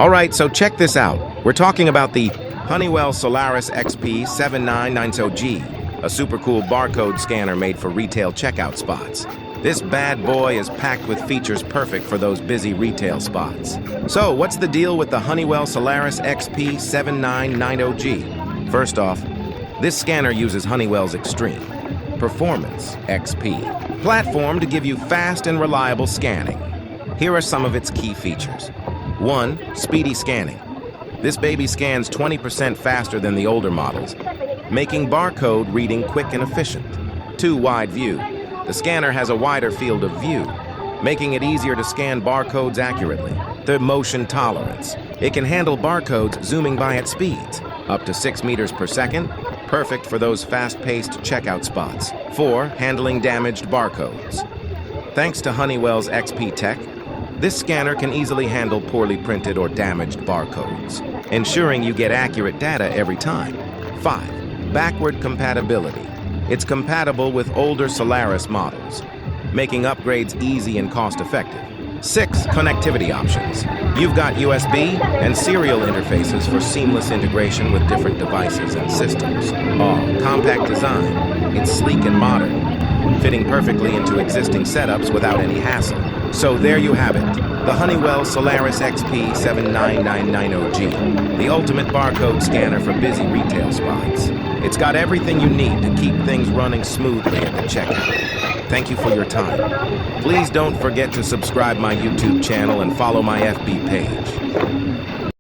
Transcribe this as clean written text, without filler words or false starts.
Alright, so check this out. We're talking about the Honeywell Solaris XP 7990G, a super cool barcode scanner made for retail checkout spots. This bad boy is packed with features perfect for those busy retail spots. So, what's the deal with the Honeywell Solaris XP 7990G? First off, this scanner uses Honeywell's Extreme Performance XP platform to give you fast and reliable scanning. Here are some of its key features. 1. Speedy scanning. This baby scans 20% faster than the older models, making barcode reading quick and efficient. 2. Wide view. The scanner has a wider field of view, making it easier to scan barcodes accurately. 3. Motion tolerance. It can handle barcodes zooming by at speeds, up to 6 meters per second, perfect for those fast-paced checkout spots. 4. Handling damaged barcodes. Thanks to Honeywell's XP tech, this scanner can easily handle poorly printed or damaged barcodes, ensuring you get accurate data every time. 5. Backward compatibility. It's compatible with older Solaris models, making upgrades easy and cost-effective. 6. Connectivity options. You've got USB and serial interfaces for seamless integration with different devices and systems. Compact design. It's sleek and modern, fitting perfectly into existing setups without any hassle. So there you have it, the Honeywell Solaris XP 7990G, the ultimate barcode scanner for busy retail spots. It's got everything you need to keep things running smoothly at the checkout. Thank you for your time. Please don't forget to subscribe my YouTube channel and follow my FB page.